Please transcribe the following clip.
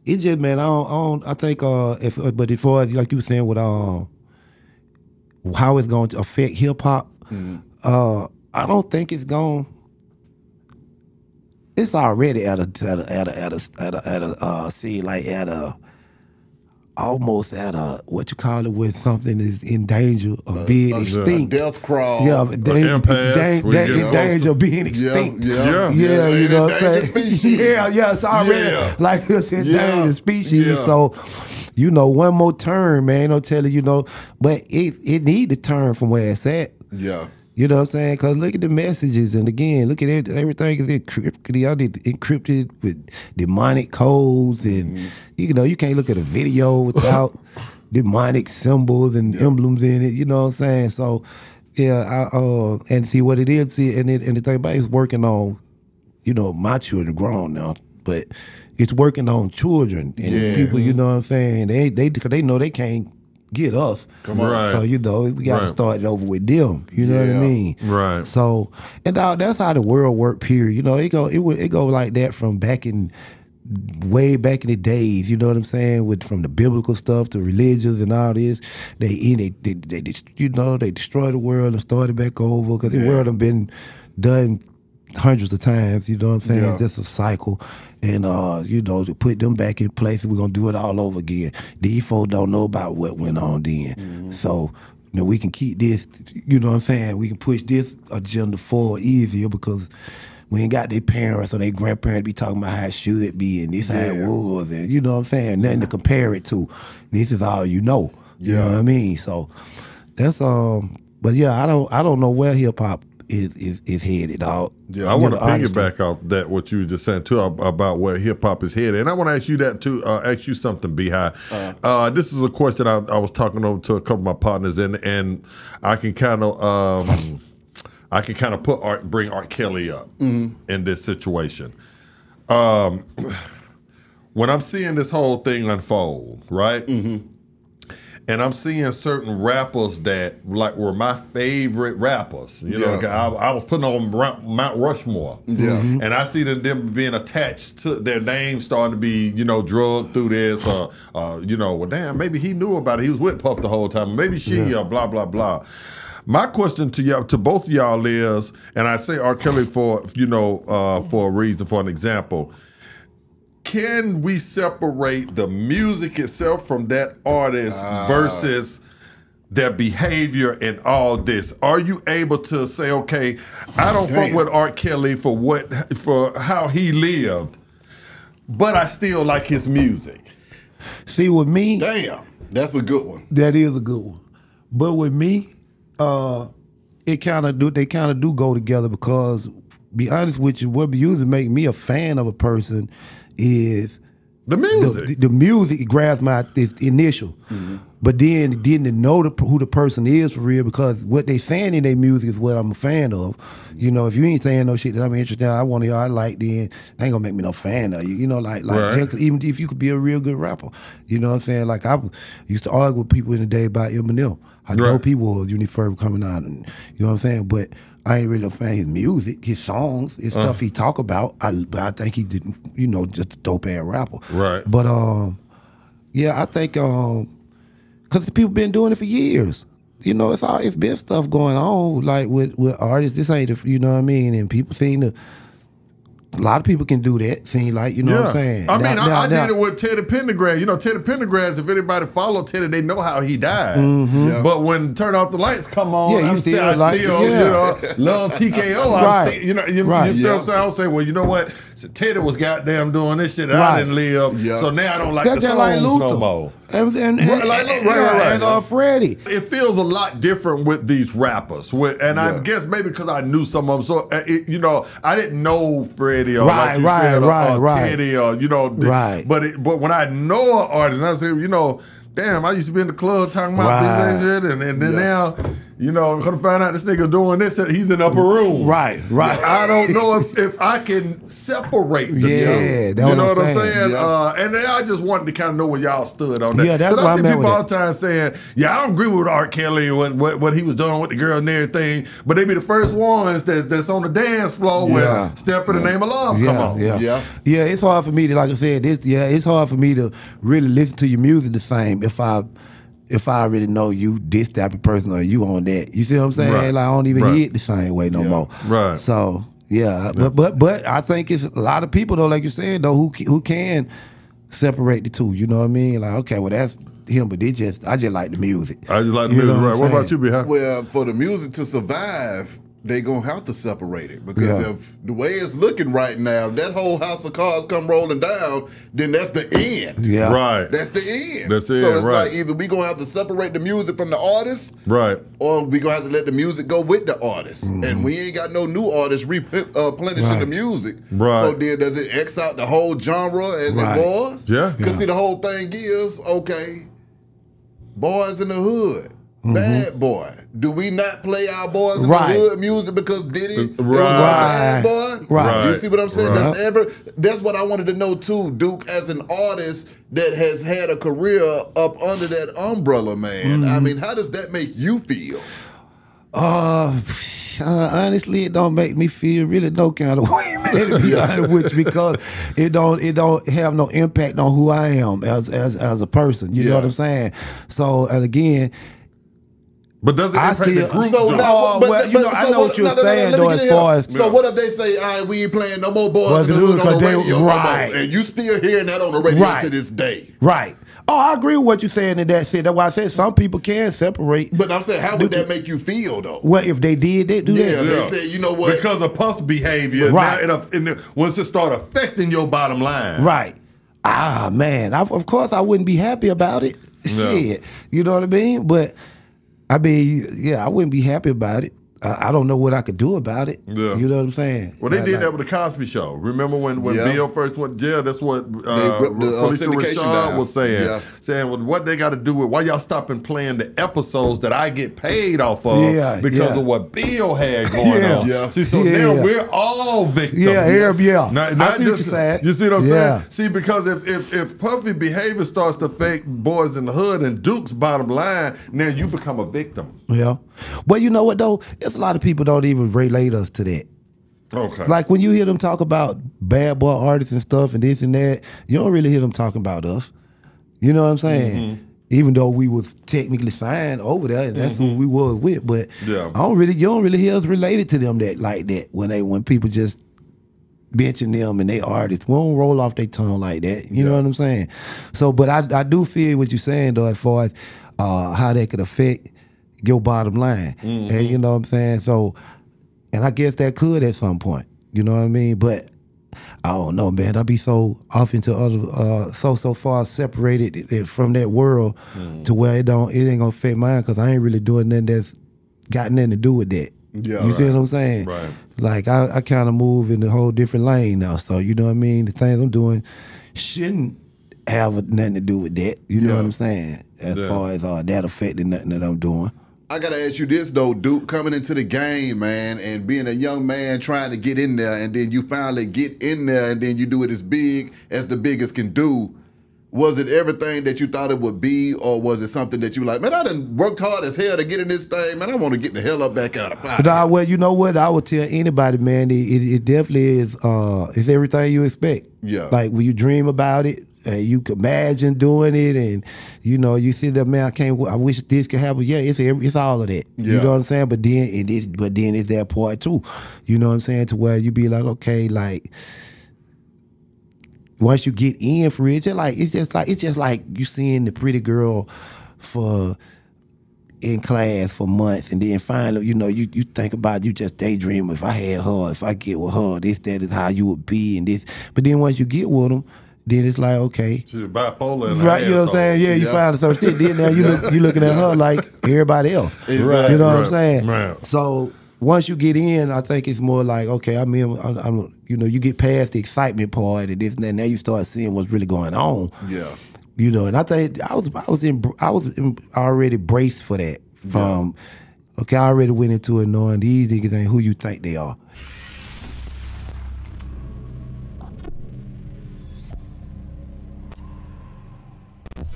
It just, man, I think, but before, like you were saying, with how it's going to affect hip hop, I don't think it's going. It's already at a see, like almost at a, what you call it, when something is in danger of being extinct. Death crawl. Yeah, in danger of being extinct. Yeah, you know what I'm saying? Yeah, it's already like it's endangered species. So, you know, one more turn, man, I'll tell you, but it need to turn from where it's at. Yeah. You know what I'm saying? Because look at the messages, and again, look at it, everything is encrypted with demonic codes, and you can't look at a video without demonic symbols and emblems in it. You know what I'm saying? So, yeah, and see what it is. And the thing about it is working on, my children grown now, but it's working on children and people. You know what I'm saying? They know they can't get us. Come on. Right. So, we got to start it over with them. You know what I mean? Right. So, and that's how the world worked, period. It go like that from way back in the days, you know what I'm saying? From the biblical stuff to religions and all this. They destroyed the world and started back over, because the world have been done hundreds of times, you know what I'm saying? Yeah. Just a cycle. And, to put them back in place, we're going to do it all over again. These folks don't know about what went on then. So, we can keep this, you know what I'm saying? We can push this agenda forward easier, because we ain't got their parents or their grandparents be talking about how it should be and this how it was, and you know what I'm saying? Nothing to compare it to. This is all you know. You know what I mean? So that's but yeah, I don't know where hip hop is headed, dog. Yeah, I want to piggyback off that what you were just saying too about where hip hop is headed, and I want to ask you that too. Ask you something, Beehive. This is a question I was talking over to a couple of my partners, and I can kind of bring Art Kelly up in this situation. When I'm seeing this whole thing unfold, right? And I'm seeing certain rappers that were my favorite rappers. You know, I was putting on Mount Rushmore. And I see them being attached to their names starting to be, drugged through this. Well, damn, maybe he knew about it. He was with Puff the whole time. Maybe she, blah, blah, blah. My question to y'all, to both of y'all is, and I say R. Kelly for a reason, for an example. Can we separate the music itself from that artist versus their behavior and all this? Are you able to say, okay, I don't fuck with R. Kelly for how he lived, but I still like his music? See, with me, damn, that's a good one. That is a good one. But with me, they kind of do go together, because, be honest with you, what usually make me a fan of a person is the music. The music grabs my initial, but then to know who the person is for real, because what they saying in their music is what I'm a fan of. If you ain't saying no shit that I'm interested in, I want to hear, I like, then they ain't gonna make me no fan of you. Just, even if you could be a real good rapper, you know what I'm saying? Like, I used to argue with people in the day about Eminem. I know people was when he first coming out, and you know what I'm saying, but I ain't really a fan of his music, his songs, his stuff he talk about. I think he did, just a dope ass rapper. Right. But I think because people been doing it for years. It's been stuff going on like with artists. This ain't, you know what I mean, and people seem to. A lot of people can do that, seem like, what I'm saying? I did it with Teddy Pendergrass. Teddy Pendergrass, if anybody followed Teddy, they know how he died. But when Turn Off the Lights come on, I still love TKO. Right. You I'll say, well, you know what? So Teddy was goddamn doing this shit that I didn't live. So now I don't like the songs like no more. And Freddie. It feels a lot different with these rappers. I guess maybe because I knew some of them. So, I didn't know Freddie or Teddy or, But when I know an artist, and I say, damn, I used to be in the club talking about this and shit, and then now You know, come to find out this nigga doing this, he's in the upper room. Right. I don't know if I can separate the two. Yeah, you know what I'm saying? saying? Yeah. And then I just wanted to kind of know where y'all stood on that. Yeah, that's what I I see meant people with all the time saying, yeah, I don't agree with R. Kelly and what he was doing with the girl and everything, but they be the first ones that's on the dance floor Yeah. with Step in the Name of Love. Come on. Yeah. Yeah, it's hard for me to, like I said, it's hard for me to really listen to your music the same if I already know you this type of person or you on that. You see what I'm saying? Right. Like I don't even Right. hear it the same way no more. Right. So yeah, but I think it's a lot of people though, like you said though, who can separate the two. You know what I mean? Like okay, well that's him, but I just like the music. I just like the You know music. what Right. I'm What saying? about you, Behind? Well, for the music to survive, they gonna have to separate it because Yeah. if the way it's looking right now, if that whole house of cards come rolling down, then that's the end. Yeah. Right. That's the end. That's the so end, it's right. like either we gonna have to separate the music from the artist, Right. or we gonna have to let the music go with the artist. And we ain't got no new artists replenishing Right. the music. Right. So then does it X out the whole genre as Right. it was? Yeah. Because see, the whole thing is, okay, Boys in the Hood. Bad Boy. Do we not play our Boys in Right. the Hood music because Diddy was a Right. bad boy? Right. You see what I'm saying? Right. That's what I wanted to know too, Duke, as an artist that has had a career up under that umbrella, man. I mean, how does that make you feel? Honestly, it don't make me feel really no kind of way, man, to be honest with you, because it don't have no impact on who I am as a person. You know what I'm saying? So, and again, But does it I impact the feel- group? So though? now, well, you know, I know what you're saying, let me though, get as in far here. as- So what if they say, all right, we ain't playing no more Boys Boys in the in the Hood Hood, on the 'cause they- radio no more, right. and you still hearing that on the radio Right. to this day. right. Oh, I agree with what you're saying in that sense. That's why I said some people can separate. But I'm saying, how would that make you feel, though? Well, if they did, they do Yeah, that. they said, you know what? Because of Puff's behavior, Right. now once it start affecting your bottom line. Right. Ah, man. Of course, I wouldn't be happy about it. Shit. You know what I mean? But, I mean, yeah, I wouldn't be happy about it. I don't know what I could do about it. Yeah. You know what I'm saying? Well, they did Like- that with the Cosby Show. Remember when Yeah. Bill first went to jail? That's what ripped the, Felicia syndication Rashad down. was saying. Yeah. Saying, well, what they got to do with why y'all stopping playing the episodes that I get paid off of Yeah, because yeah. of what Bill had going Yeah. on. Yeah. See, so Yeah. now we're all victims. Yeah, yeah. Not I see what you're just, saying. you see what I'm Yeah. saying? See, because if Puffy behavior starts to affect Boys in the Hood and Duke's bottom line, now you become a victim. Yeah. Well, you know what, though? There's a lot of people don't even relate us to that. Okay. Like when you hear them talk about bad boy artists and stuff and this and that, you don't really hear them talking about us. You know what I'm saying? Mm-hmm. Even though we was technically signed over there, and that's who we was with, but Yeah. you don't really hear us related to them like that when people just benching them and they artists. We don't roll off their tongue like that. You know what I'm saying? So, but I do feel what you're saying though, as far as how that could affect your bottom line. And you know what I'm saying? So, and I guess that could at some point. You know what I mean? But I don't know, man. I be so off into other, so far separated from that world to where it ain't gonna affect mine because I ain't really doing nothing that's got nothing to do with that. Yeah, You see what I'm saying? Right. Like I kind of move in a whole different lane now. So you know what I mean? The things I'm doing shouldn't have nothing to do with that. You know Yeah. what I'm saying? As Yeah. far as that affecting nothing that I'm doing. I gotta ask you this though, Duke, coming into the game, man, and being a young man trying to get in there, and then you finally get in there, and then you do it as big as the biggest can do. Was it everything that you thought it would be, or was it something that you like, man, I done worked hard as hell to get in this thing, man, I want to get the hell up back out of pocket. Nah, well, you know what? I would tell anybody, man, it definitely is. It's everything you expect. Yeah. Like when you dream about it, and you can imagine doing it, and you know you sit there, man. I wish this could happen. Yeah, it's all of that. You Yeah. know what I'm saying? But then it's that part too. You know what I'm saying? To where you be like, okay, like once you get in for it, it's just like you seeing the pretty girl in class for months, and then finally, you know, you think about, you just daydream, if I had her, if I get with her, that is how you would be, and this. But then once you get with them, then it's like, okay, She's bipolar. And right? You know what I'm saying? Yeah, you Yeah. find certain shit. Then now you looking at her like everybody else. Exactly. You know what Right, I'm saying? right. So once you get in, I think it's more like, okay, I'm you know, you get past the excitement part and this and that. Now you start seeing what's really going on. Yeah. You know, and I think I was already braced for that from Okay, I already went into it knowing these niggas ain't who you think they are.